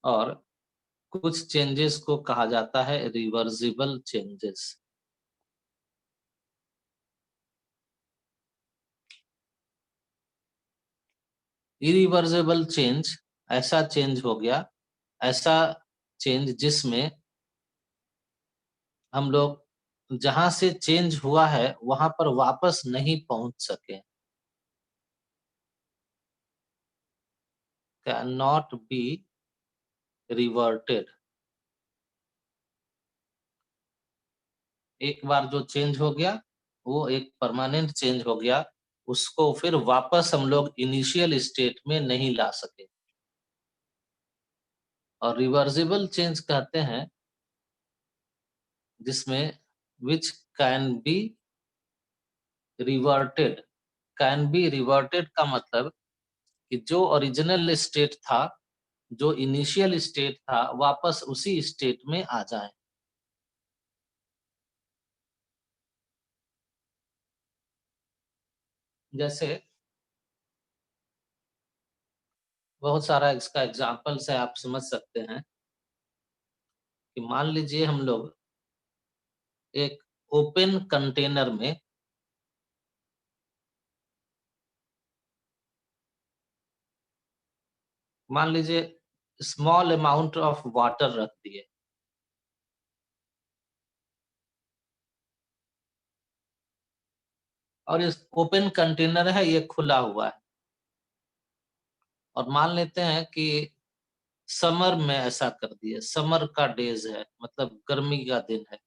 और कुछ चेंजेस को कहा जाता है रिवर्सिबल चेंजेस। इरिवर्सिबल चेंज ऐसा चेंज हो गया, ऐसा चेंज जिसमें हम लोग जहां से चेंज हुआ है वहां पर वापस नहीं पहुंच सके। Can not be reverted. एक बार जो चेंज हो गया वो एक परमानेंट चेंज हो गया, उसको फिर वापस हम लोग इनिशियल स्टेट में नहीं ला सके। और रिवर्सिबल चेंज कहते हैं जिसमें which can be reverted. Can be reverted का मतलब कि जो ओरिजिनल स्टेट था, जो इनिशियल स्टेट था, वापस उसी स्टेट में आ जाए। जैसे बहुत सारा इसका एग्जांपल्स है, आप समझ सकते हैं कि मान लीजिए हम लोग एक ओपन कंटेनर में मान लीजिए स्मॉल अमाउंट ऑफ वाटर रख दिए, और इस ओपन कंटेनर है, ये खुला हुआ है, और मान लेते हैं कि समर में ऐसा कर दिए, समर का डेज है, मतलब गर्मी का दिन है,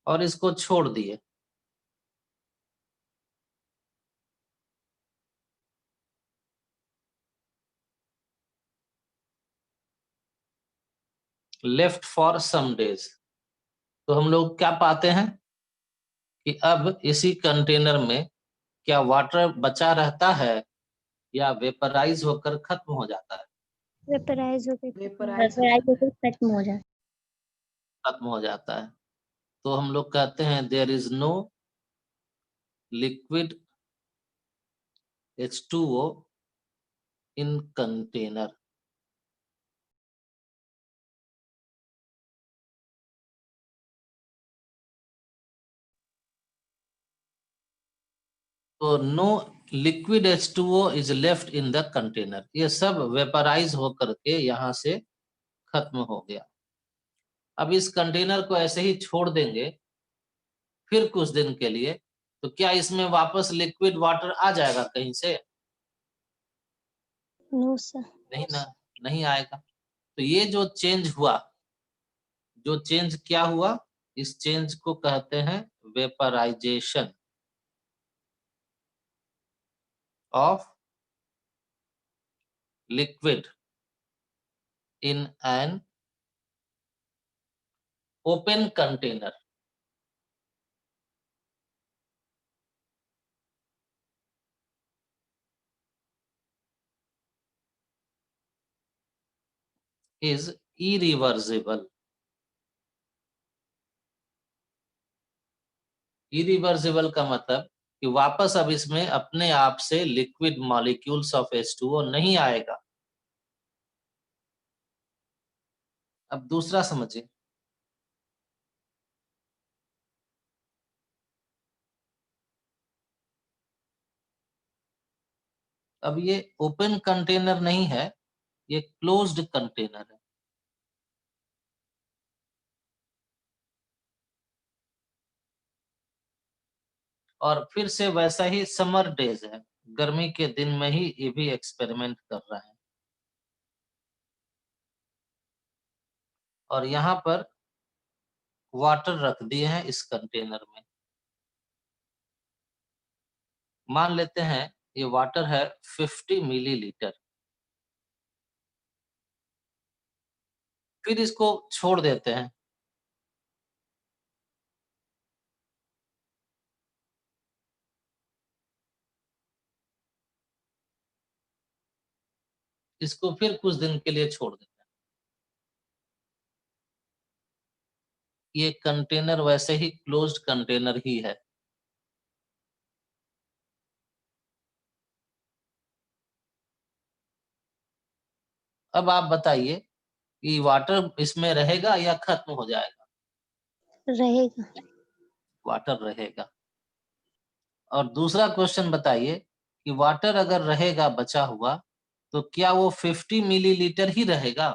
और इसको छोड़ दिए। लेफ्ट फॉर सम डेज, तो हम लोग क्या पाते हैं कि अब इसी कंटेनर में क्या वाटर बचा रहता है या वेपराइज होकर खत्म हो जाता है? वेपराइज वेपराइज हो खत्म हो जाता खत्म हो जाता है। तो हम लोग कहते हैं there is no liquid H2O in container. तो no liquid H2O is left in the container, ये सब वेपराइज होकर के यहाँ से खत्म हो गया। अब इस कंटेनर को ऐसे ही छोड़ देंगे फिर कुछ दिन के लिए, तो क्या इसमें वापस लिक्विड वाटर आ जाएगा कहीं से? No sir. नहीं ना, नहीं आएगा। तो ये जो चेंज हुआ, जो चेंज क्या हुआ, इस चेंज को कहते हैं vaporisation of liquid in an open container. Is irreversible. Irreversible का मतलब कि वापस अब इसमें अपने आप से लिक्विड मॉलिक्यूल्स ऑफ H2O नहीं आएगा। अब दूसरा समझिए, अब ये ओपन कंटेनर नहीं है, ये क्लोज्ड कंटेनर है। और फिर से वैसा ही समर डेज है, गर्मी के दिन में ही ये भी एक्सपेरिमेंट कर रहा है। और यहाँ पर वाटर रख दिए हैं इस कंटेनर में। मान लेते हैं ये वाटर है 50 मिलीलीटर। फिर इसको छोड़ देते हैं। इसको फिर कुछ दिन के लिए छोड़ देते हैं। ये कंटेनर वैसे ही क्लोज्ड कंटेनर ही है। अब आप बताइए कि वाटर इसमें रहेगा या खत्म हो जाएगा? रहेगा। वाटर रहेगा। और दूसरा क्वेश्चन बताइए कि वाटर अगर रहेगा बचा हुआ तो क्या वो 50 मिलीलीटर ही रहेगा?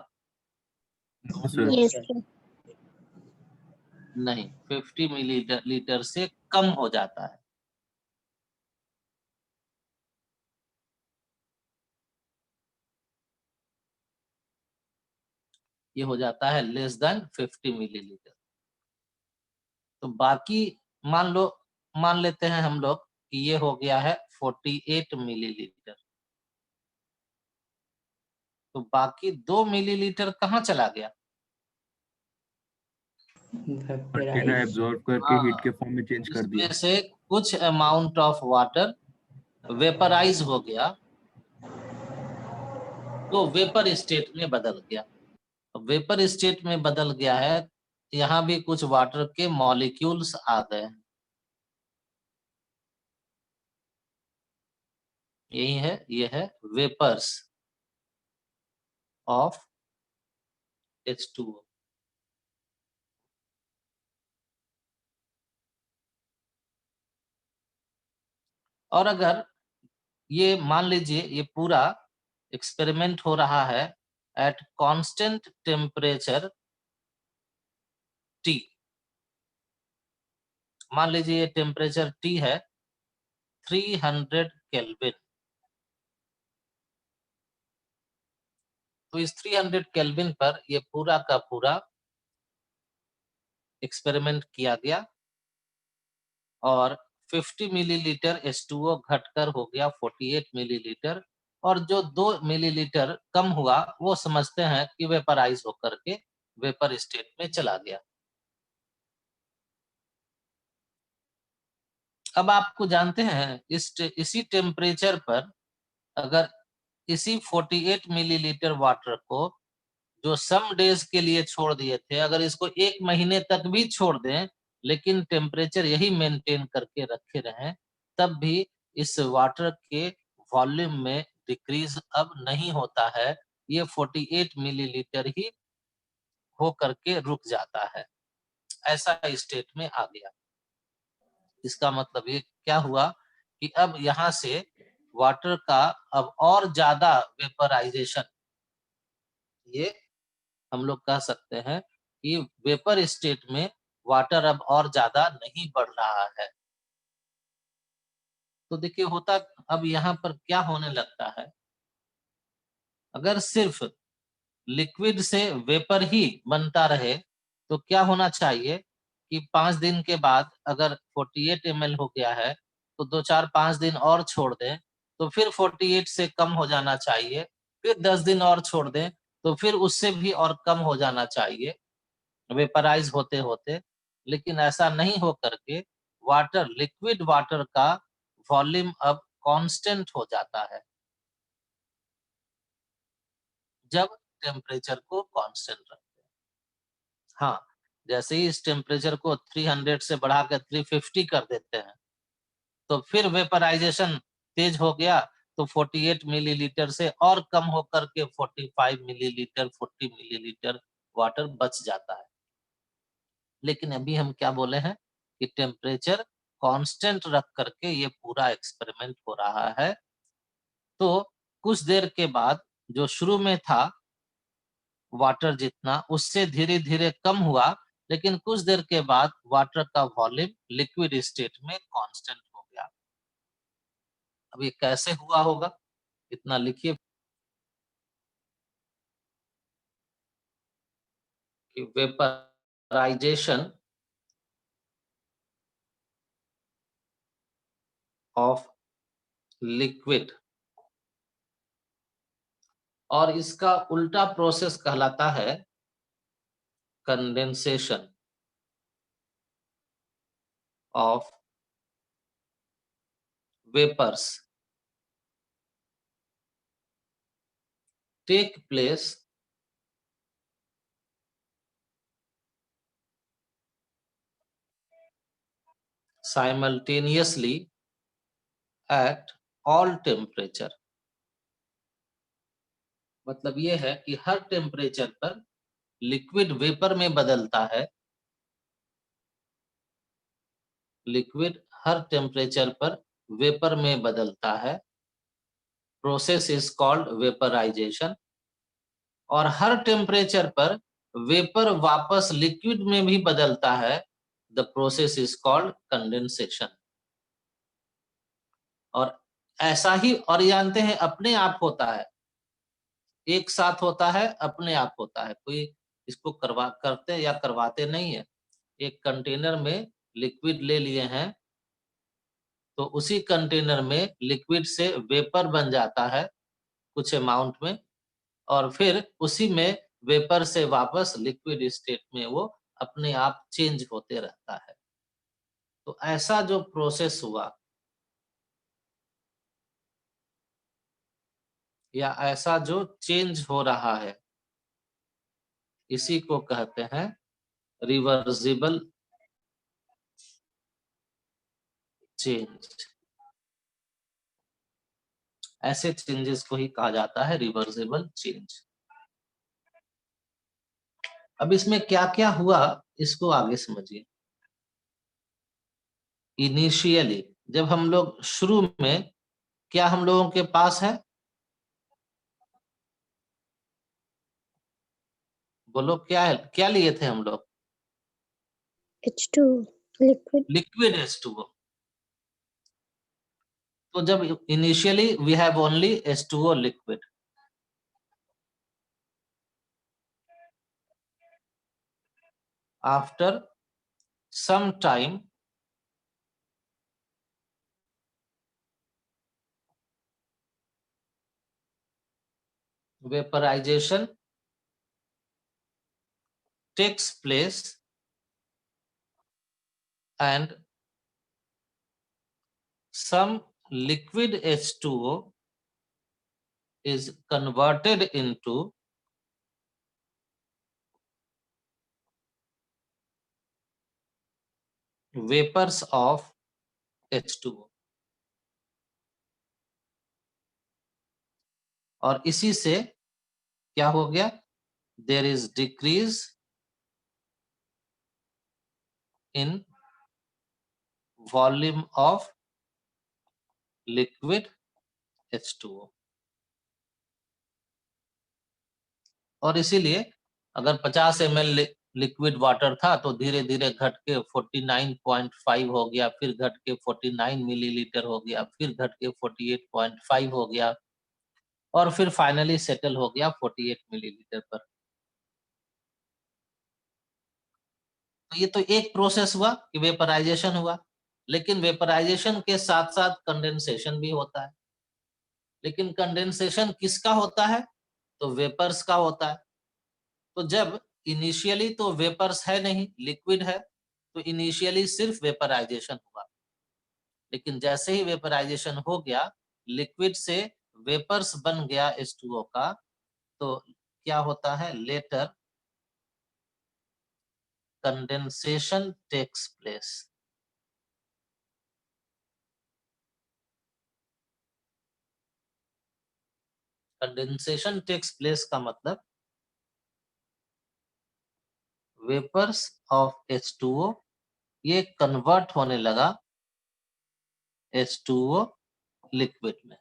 No sir. Yes sir. नहीं, 50 मिलीलीटर लीटर से कम हो जाता है। ये हो जाता है लेस देन 50 मिलीलीटर। तो बाकी मान लेते हैं हम लोग कि ये हो गया है 48 मिलीलीटर। तो बाकी 2 मिलीलीटर कहाँ चला गया? कंटेनर एब्जॉर्ब करके हीट के फॉर्म में चेंज कर दिया। इसमें से कुछ अमाउंट ऑफ वाटर वेपराइज हो गया, तो वेपर स्टेट में बदल गया। वेपर स्टेट में बदल गया है, यहाँ भी कुछ वाटर के मॉलिक्यूल्स आ गए हैं। यही है, ये है वेपर्स ऑफ H2O। और अगर ये मान लीजिए ये पूरा एक्सपेरिमेंट हो रहा है एट कांस्टेंट टेम्परेचर T। मान लीजिए ये टेम्परेचर T है 300 केल्विन। तो इस 300 केल्विन पर ये पूरा का पूरा एक्सपेरिमेंट किया गया और 50 मिलीलीटर H2O घटकर हो गया 48 मिलीलीटर, और जो 2 मिलीलीटर कम हुआ वो समझते हैं कि वेपराइज होकर के वेपर स्टेट में चला गया। अब आपको जानते हैं इसी टेम्परेचर पर अगर इसी 48 मिलीलीटर वाटर को जो सम डेज के लिए छोड़ दिए थे, अगर इसको 1 महीने तक भी छोड़ दें लेकिन टेम्परेचर यही मेंटेन करके रखे रहें, तब भी इस वाटर के वॉल्यूम में डिक्रीज अब नहीं होता है। ये 48 मिलीलीटर ही हो करके रुक जाता है, ऐसा स्टेट में आ गया। इसका मतलब ये क्या हुआ कि अब यहाँ से वाटर का अब और ज्यादा वेपराइजेशन, ये हम लोग कह सकते हैं कि वेपर स्टेट में वाटर अब और ज्यादा नहीं बढ़ रहा है। तो देखिए होता अब यहाँ पर क्या होने लगता है, अगर सिर्फ लिक्विड से वेपर ही बनता रहे तो क्या होना चाहिए कि 5 दिन के बाद अगर 48 ml हो गया है तो 2-4-5 दिन और छोड़ दें तो फिर 48 से कम हो जाना चाहिए, फिर 10 दिन और छोड़ दें तो फिर उससे भी और कम हो जाना चाहिए वेपराइज होते होते। लेकिन ऐसा नहीं हो करके वाटर लिक्विड वाटर का वॉल्यूम अब कांस्टेंट हो जाता है जब टेम्परेचर को कांस्टेंट रखते हैं। हाँ, जैसे ही इस टेम्परेचर को 300 से बढ़ा कर 350 कर देते हैं तो फिर वेपराइजेशन तेज हो गया, तो 48 मिलीलीटर से और कम होकर के 45 मिलीलीटर 40 मिलीलीटर वाटर बच जाता है। लेकिन अभी हम क्या बोले हैं कि टेम्परेचर कांस्टेंट रख करके ये पूरा एक्सपेरिमेंट हो रहा है। तो कुछ देर के बाद जो शुरू में था वाटर जितना उससे धीरे धीरे कम हुआ, लेकिन कुछ देर के बाद वाटर का वॉल्यूम लिक्विड स्टेट में कांस्टेंट हो गया। अब ये कैसे हुआ होगा, इतना लिखिए कि वेपराइजेशन ऑफ लिक्विड, और इसका उल्टा प्रोसेस कहलाता है condensation of vapours take place simultaneously at all temperature। मतलब ये है कि हर टेम्परेचर पर लिक्विड वेपर में बदलता है, लिक्विड हर टेम्परेचर पर वेपर में बदलता है, प्रोसेस इज कॉल्ड वेपराइजेशन। और हर टेम्परेचर पर वेपर वापस लिक्विड में भी बदलता है, the process is called condensation. और ऐसा ही, और जानते हैं, अपने आप होता है, एक साथ होता है, अपने आप होता है, कोई इसको करते या करवाते नहीं है। एक कंटेनर में लिक्विड ले लिए हैं, तो उसी कंटेनर में लिक्विड से वेपर बन जाता है कुछ अमाउंट में, और फिर उसी में वेपर से वापस लिक्विड स्टेट में वो अपने आप चेंज होते रहता है। तो ऐसा जो प्रोसेस हुआ या ऐसा जो चेंज हो रहा है, इसी को कहते हैं रिवर्सिबल चेंज। ऐसे चेंजेस को ही कहा जाता है रिवर्सिबल चेंज। अब इसमें क्या क्या हुआ, इसको आगे समझिए। इनिशियली, जब हम लोग शुरू में, क्या हम लोगों के पास है, बोलो क्या है, क्या लिए थे हम लोग? H2 liquid. Liquid H2O। तो जब initially we have only H2O liquid, after some time vaporization takes place and some liquid H2O is converted into vapors of H2O। और इसी से क्या हो गया, there is decrease in volume of liquid H2O। और इसीलिए अगर 50 ml लिक्विड वाटर था तो धीरे धीरे घट के 49.5 हो गया, फिर घट के 49 मिलीलीटर हो गया, फिर घट के 48.5 हो गया, और फिर फाइनली सेटल हो गया 48 मिलीलीटर पर। तो ये तो एक प्रोसेस हुआ कि वेपराइजेशन हुआ, लेकिन वेपराइजेशन के साथ साथ कंडेंसेशन भी होता है। लेकिन कंडेंसेशन किसका होता है, तो वेपर्स का होता है। तो जब इनिशियली तो वेपर्स है नहीं, लिक्विड है, तो इनिशियली सिर्फ वेपराइजेशन हुआ। लेकिन जैसे ही वेपराइजेशन हो गया, लिक्विड से वेपर्स बन गया H2O का, तो क्या होता है, later condensation takes place. Condensation takes place का मतलब वेपर्स ऑफ H2O ये कन्वर्ट होने लगा H2O लिक्विड में।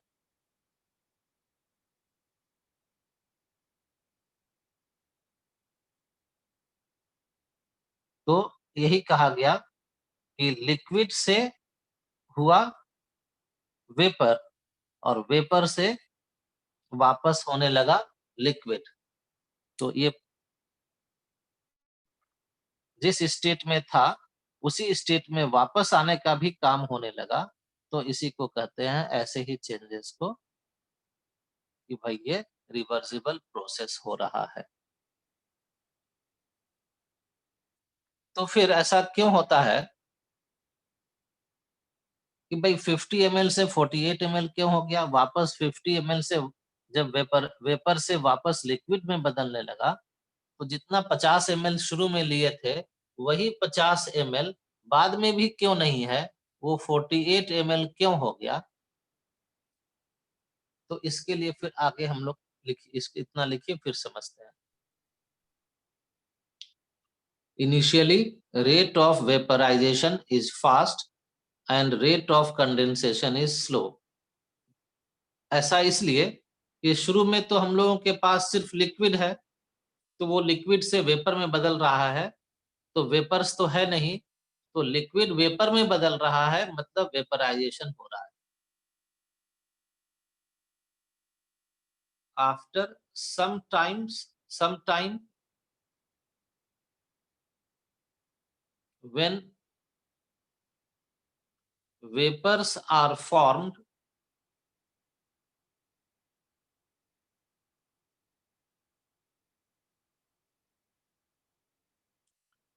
तो यही कहा गया कि लिक्विड से हुआ वेपर, और वेपर से वापस होने लगा लिक्विड। तो ये जिस स्टेट में था उसी स्टेट में वापस आने का भी काम होने लगा। तो इसी को कहते हैं, ऐसे ही चेंजेस को, कि भाई ये रिवर्सिबल प्रोसेस हो रहा है। तो फिर ऐसा क्यों होता है कि भाई 50 ml से 48 ml क्यों हो गया, वापस 50 ml से जब वेपर से वापस लिक्विड में बदलने लगा, तो जितना 50 ml शुरू में लिए थे वही 50 ml बाद में भी क्यों नहीं है, वो 48 ml क्यों हो गया। तो इसके लिए फिर आगे हम लोग इतना लिखिए फिर समझते हैं। Initially rate of vaporisation is fast and rate of condensation is slow. ऐसा इसलिए कि शुरू में तो हम लोगों के पास सिर्फ लिक्विड है, तो वो लिक्विड से वेपर में बदल रहा है, तो वेपर्स तो है नहीं, तो लिक्विड वेपर में बदल रहा है, मतलब वेपराइजेशन हो रहा है। After some time when vapors are formed,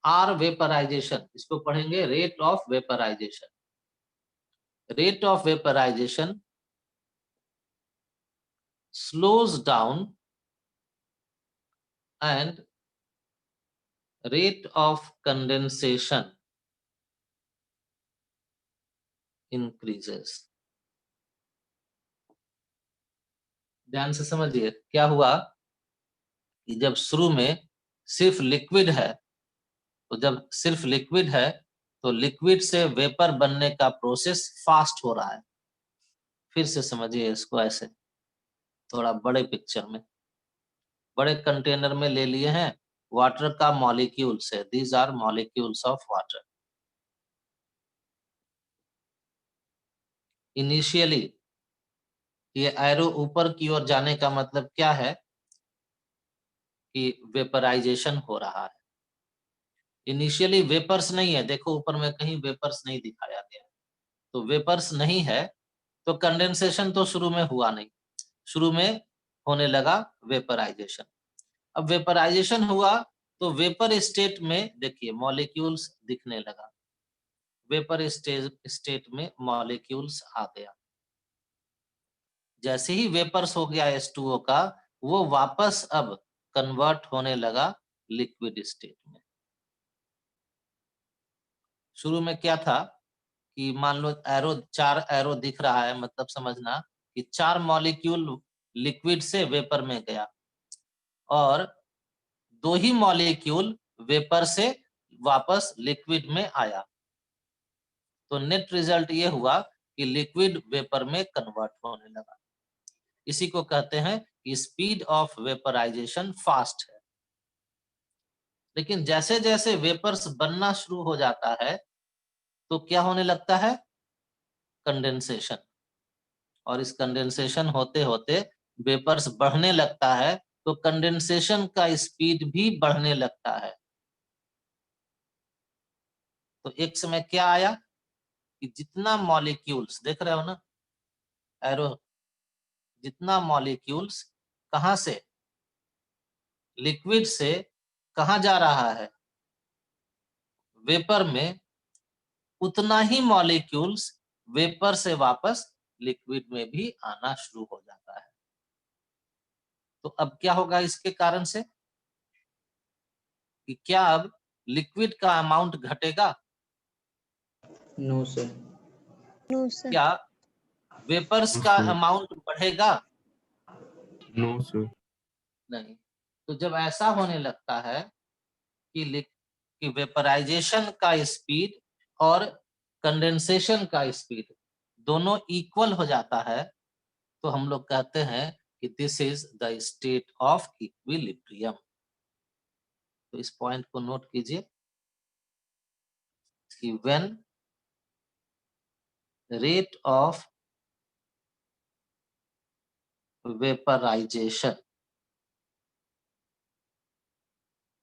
R vaporization, इसको पढ़ेंगे rate of vaporisation. Rate of vaporisation slows down and rate of condensation increases। ध्यान से समझिए क्या हुआ कि जब शुरू में सिर्फ लिक्विड है, तो जब सिर्फ लिक्विड है तो लिक्विड से वेपर बनने का प्रोसेस फास्ट हो रहा है। फिर से समझिए इसको ऐसे थोड़ा बड़े पिक्चर में, बड़े कंटेनर में ले लिए हैं वाटर का मॉलिक्यूल्स है, these are molecules of water. Initially ये एरो ऊपर की ओर जाने का मतलब क्या है कि वेपराइजेशन हो रहा है। इनिशियली वेपर्स नहीं है, देखो ऊपर में कहीं वेपर्स नहीं दिखाया गया, तो वेपर्स नहीं है तो कंडेंसेशन तो शुरू में हुआ नहीं, शुरू में होने लगा वेपराइजेशन। अब वेपराइजेशन हुआ तो वेपर स्टेट में देखिए मॉलिक्यूल्स दिखने लगा, वेपर स्टेट में मॉलिक्यूल्स आ गया। जैसे ही वेपर्स हो गया H2O का, वो वापस अब कन्वर्ट होने लगा लिक्विड स्टेट में। शुरू में क्या था कि मान लो एरो, 4 एरो दिख रहा है, मतलब समझना कि 4 मॉलिक्यूल लिक्विड से वेपर में गया और 2 ही मॉलिक्यूल वेपर से वापस लिक्विड में आया, तो नेट रिजल्ट ये हुआ कि लिक्विड वेपर में कन्वर्ट होने लगा। इसी को कहते हैं कि स्पीड ऑफ वेपराइजेशन फास्ट है। लेकिन जैसे जैसे वेपर्स बनना शुरू हो जाता है तो क्या होने लगता है, कंडेंसेशन, और इस कंडेंसेशन होते होते वेपर्स बढ़ने लगता है, तो कंडेंसेशन का स्पीड भी बढ़ने लगता है। तो एक समय क्या आया कि जितना मॉलिक्यूल्स देख रहे हो ना एरो, जितना मॉलिक्यूल्स कहां से, लिक्विड से कहां जा रहा है, वेपर में, उतना ही मॉलिक्यूल्स वेपर से वापस लिक्विड में भी आना शुरू हो जाता है। तो अब क्या होगा इसके कारण से कि क्या अब लिक्विड का अमाउंट घटेगा? No sir. No, sir. क्या वेपर्स का अमाउंट बढ़ेगा? No sir. नहीं। तो जब ऐसा होने लगता है कि वेपराइजेशन का स्पीड और कंडेंसेशन का स्पीड दोनों इक्वल हो जाता है, तो हम लोग कहते हैं कि this is the state of equilibrium. तो इस पॉइंट को नोट कीजिए कि when rate of vaporisation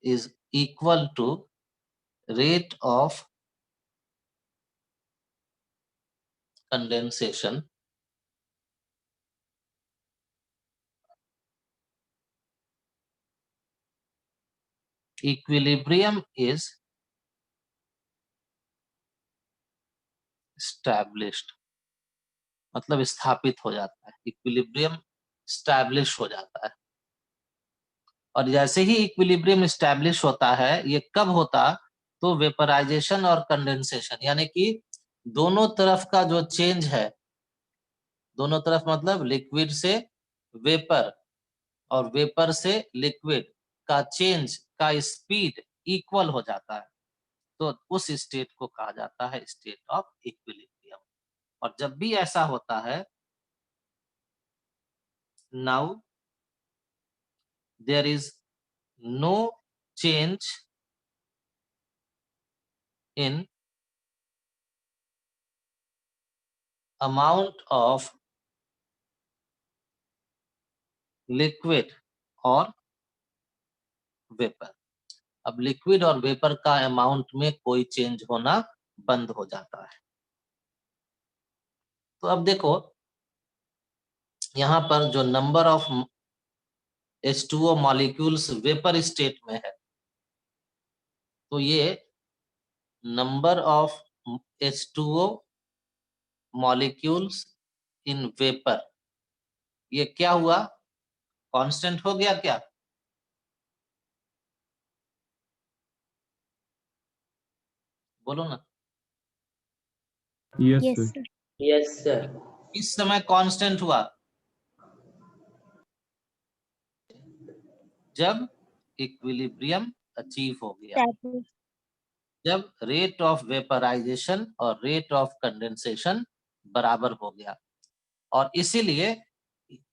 is equal to rate of condensation, equilibrium is established, मतलब स्थापित हो जाता है, इक्विलिब्रियम स्टैब्लिश हो जाता है। और जैसे ही इक्विलिब्रियम स्टैब्लिश होता है, ये कब होता, तो वेपराइजेशन और कंडेंसेशन यानी कि दोनों तरफ का जो चेंज है, दोनों तरफ मतलब लिक्विड से वेपर और वेपर से लिक्विड का चेंज का स्पीड इक्वल हो जाता है, तो उस स्टेट को कहा जाता है स्टेट ऑफ इक्विलिब्रियम। और जब भी ऐसा होता है, now there is no change in amount of liquid और वेपर। अब लिक्विड और वेपर का अमाउंट में कोई चेंज होना बंद हो जाता है। तो अब देखो यहाँ पर जो number of H2O molecules vapour state में है, तो ये number of H2O molecules in vapour, ये क्या हुआ, कांस्टेंट हो गया क्या? बोलो ना। Yes, Yes, sir. sir. Yes, sir. इस समय कांस्टेंट हुआ जब इक्विलिब्रियम अचीव हो गया, That is जब रेट ऑफ वेपराइजेशन और रेट ऑफ कंडेंसेशन बराबर हो गया। और इसीलिए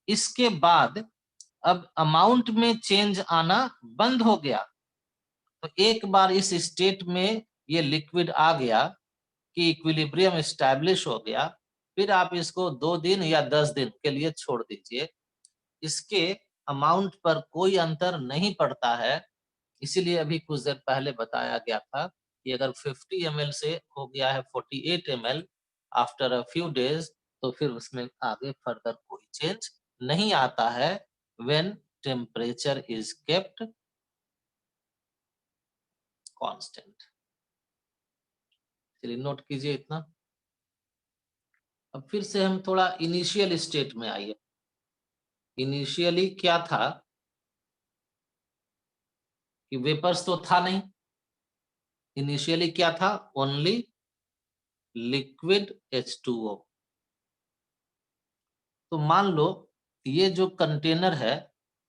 इसके बाद अब अमाउंट में चेंज आना बंद हो गया। तो एक बार इस स्टेट में ये लिक्विड आ गया कि इक्विलिब्रियम एस्टैब्लिश हो गया, फिर आप इसको 2 दिन या 10 दिन के लिए छोड़ दीजिए, इसके अमाउंट पर कोई अंतर नहीं पड़ता है। इसीलिए अभी कुछ देर पहले बताया गया था कि अगर 50 ml से हो गया है 48 ml after a few days, तो फिर उसमें आगे फर्दर कोई चेंज नहीं आता है when temperature is kept constant. चलिए नोट कीजिए इतना। अब फिर से हम थोड़ा इनिशियल स्टेट में आइए। इनिशियली क्या था कि वेपर्स तो था नहीं। इनिशियली क्या था, ओनली लिक्विड H2O। तो मान लो ये जो कंटेनर है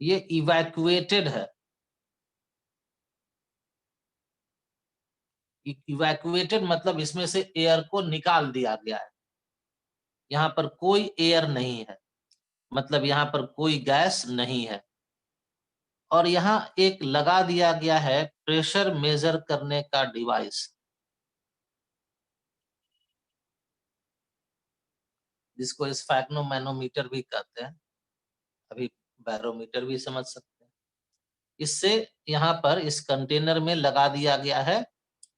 ये इवैक्यूएटेड है। इवैक्यूएटेड मतलब इसमें से एयर को निकाल दिया गया है, यहाँ पर कोई एयर नहीं है, मतलब यहाँ पर कोई गैस नहीं है। और यहाँ एक लगा दिया गया है प्रेशर मेजर करने का डिवाइस, जिसको स्फैग्नोमैनोमीटर भी कहते हैं, अभी बैरोमीटर भी समझ सकते हैं। इससे यहाँ पर इस कंटेनर में लगा दिया गया है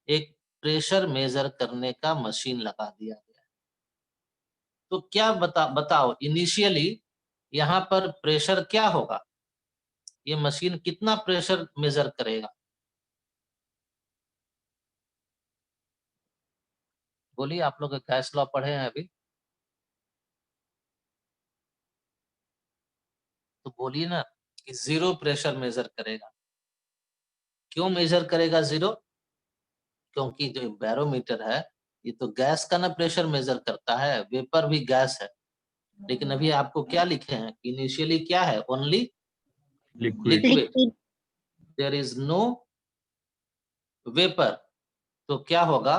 एक प्रेशर मेजर करने का मशीन लगा दिया गया है। तो क्या बताओ इनिशियली यहाँ पर प्रेशर क्या होगा, ये मशीन कितना प्रेशर मेजर करेगा? बोलिए, आप लोग गैस लॉ पढ़े हैं अभी, तो बोलिए ना कि 0 प्रेशर मेजर करेगा। क्यों मेजर करेगा 0? क्योंकि जो बैरोमीटर है ये तो गैस का ना प्रेशर मेजर करता है, वेपर भी गैस है। लेकिन अभी आपको क्या लिखे हैं, इनिशियली क्या है, only Liquid. Liquid, liquid. There is no vapour. तो क्या होगा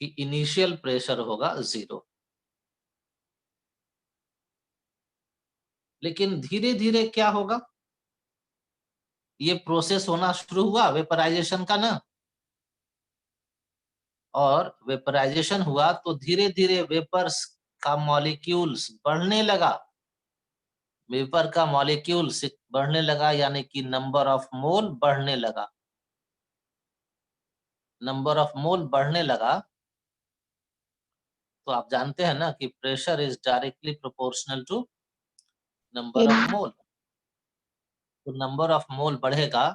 कि इनिशियल प्रेशर होगा 0। लेकिन धीरे धीरे क्या होगा, ये प्रोसेस होना शुरू हुआ वेपराइजेशन का ना, और वेपराइजेशन हुआ तो धीरे धीरे वेपर्स का मॉलिक्यूल्स बढ़ने लगा। वेपर का मॉलिक्यूल्स बढ़ने लगा यानी कि नंबर ऑफ मोल बढ़ने लगा। नंबर ऑफ मोल बढ़ने लगा तो आप जानते हैं ना कि pressure is directly proportional to number of mole. तो नंबर ऑफ मोल बढ़ेगा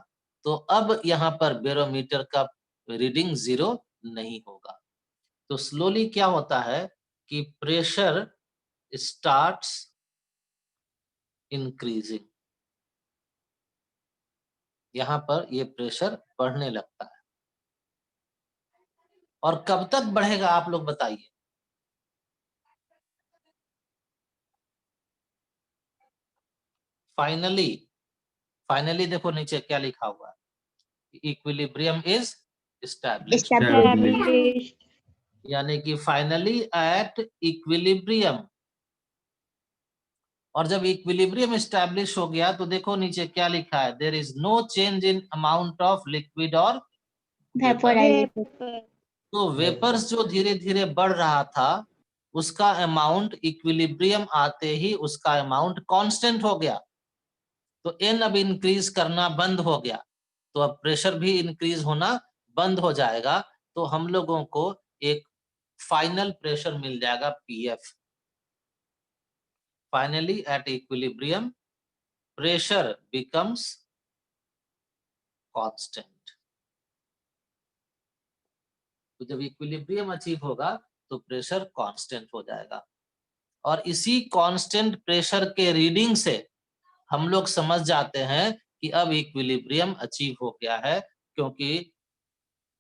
तो अब यहाँ पर बैरोमीटर का रीडिंग 0 नहीं होगा। तो स्लोली क्या होता है कि प्रेशर स्टार्ट्स इंक्रीजिंग, यहाँ पर ये प्रेशर बढ़ने लगता है। और कब तक बढ़ेगा आप लोग बताइए? फाइनली देखो नीचे क्या लिखा हुआ है, इक्विलिब्रियम इज एस्टैब्लिश्ड, Established. यानी कि फाइनली एट इक्विलिब्रियम। और जब इक्विलिब्रियम एस्टैब्लिश हो गया तो देखो नीचे क्या लिखा है, there is no change in amount of liquid और वेपर। Vapor. तो वेपर्स जो धीरे धीरे बढ़ रहा था उसका अमाउंट इक्विलिब्रियम आते ही उसका अमाउंट कांस्टेंट हो गया, तो एन अब इंक्रीज करना बंद हो गया, तो अब प्रेशर भी इंक्रीज होना बंद हो जाएगा, तो हम लोगों को एक फाइनल प्रेशर मिल जाएगा PF. Finally at equilibrium pressure becomes constant. तो जब इक्विलिब्रियम अचीव होगा तो प्रेशर कांस्टेंट हो जाएगा, और इसी कांस्टेंट प्रेशर के रीडिंग से हम लोग समझ जाते हैं कि अब इक्विलिब्रियम अचीव हो गया है, क्योंकि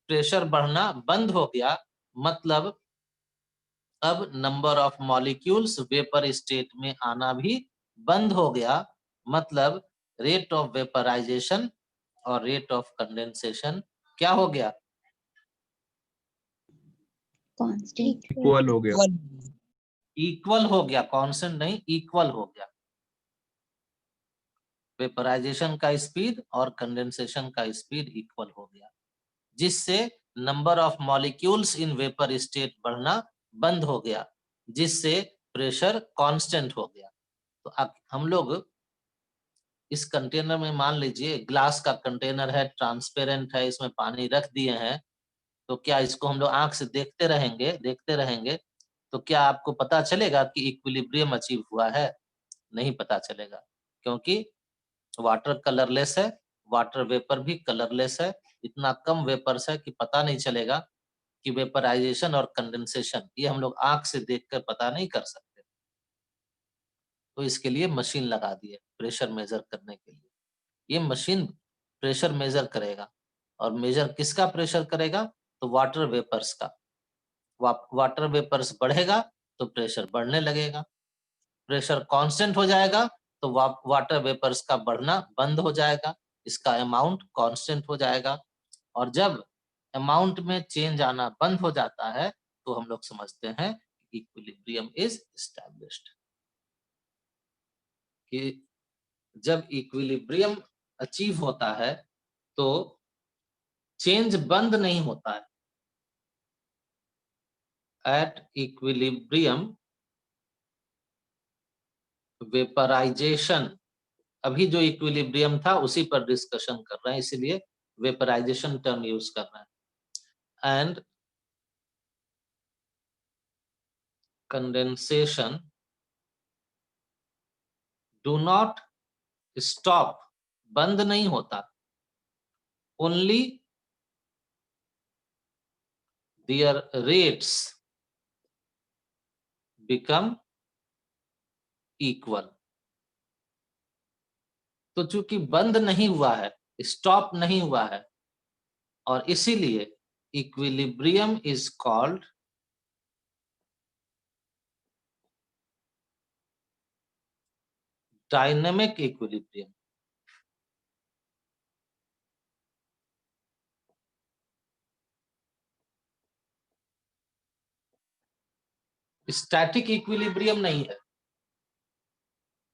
प्रेशर बढ़ना बंद हो गया, मतलब अब number of molecules vapour state में आना भी बंद हो गया, मतलब रेट ऑफ वेपराइजेशन और रेट ऑफ कंडेंसेशन क्या हो गया, Constant. इक्वल हो गया। इक्वल हो गया, कांस्टेंट नहीं, इक्वल हो गया। वेपराइजेशन का स्पीड और कंडेंसेशन का स्पीड इक्वल हो गया, जिससे number of molecules in vapour state बढ़ना बंद हो गया, जिससे प्रेशर कांस्टेंट हो गया। तो अब हम लोग इस कंटेनर में, मान लीजिए ग्लास का कंटेनर है, ट्रांसपेरेंट है, इसमें पानी रख दिए हैं, तो क्या इसको हम लोग आंख से देखते रहेंगे तो क्या आपको पता चलेगा कि इक्विलिब्रियम अचीव हुआ है? नहीं पता चलेगा, क्योंकि वाटर कलरलेस है, वाटर वेपर भी कलरलेस है, इतना कम वेपर्स है कि पता नहीं चलेगा कि वेपराइजेशन और कंडेंसेशन ये हम लोग आंख से देखकर पता नहीं कर सकते। तो इसके लिए मशीन लगा दी है प्रेशर मेजर करने के लिए। ये मशीन प्रेशर मेजर करेगा, और मेजर किसका प्रेशर करेगा, तो वाटर वेपर्स का। वाटर वेपर्स बढ़ेगा तो प्रेशर बढ़ने लगेगा, प्रेशर कांस्टेंट हो जाएगा तो वाटर वेपर्स का बढ़ना बंद हो जाएगा, इसका अमाउंट कांस्टेंट हो जाएगा। और जब अमाउंट में चेंज आना बंद हो जाता है तो हम लोग समझते हैं इक्विलिब्रियम इज एस्टैब्लिश्ड। कि जब इक्विलिब्रियम अचीव होता है तो चेंज बंद नहीं होता है। एट इक्विलिब्रियम वेपराइजेशन, अभी जो इक्विलिब्रियम था उसी पर डिस्कशन कर रहे हैं, इसीलिए वेपराइजेशन टर्म यूज कर रहे हैं। And condensation do not stop, बंद नहीं होता, only their rates become equal. तो चूंकि बंद नहीं हुआ है, स्टॉप नहीं हुआ है, और इसीलिए equilibrium is called dynamic equilibrium. Static equilibrium नहीं है,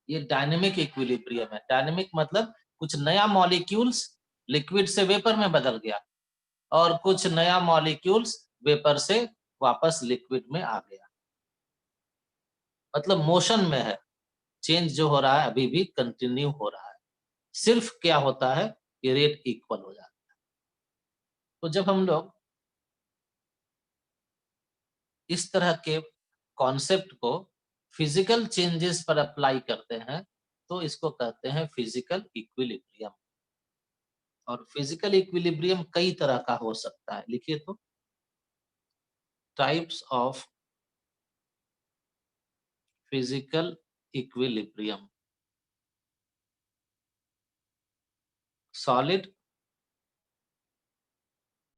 ये डायनेमिक इक्विलिब्रियम है। डायनेमिक मतलब कुछ नया मॉलिक्यूल्स लिक्विड से वेपर में बदल गया, और कुछ नया मॉलिक्यूल्स वेपर से वापस लिक्विड में आ गया, मतलब मोशन में है, चेंज जो हो रहा है अभी भी कंटिन्यू हो रहा है, सिर्फ क्या होता है कि रेट इक्वल हो जाता है। तो जब हम लोग इस तरह के कॉन्सेप्ट को फिजिकल चेंजेस पर अप्लाई करते हैं तो इसको कहते हैं फिजिकल इक्विलिब्रियम। और फिजिकल इक्विलिब्रियम कई तरह का हो सकता है, लिखिए तो, types of physical equilibrium: solid,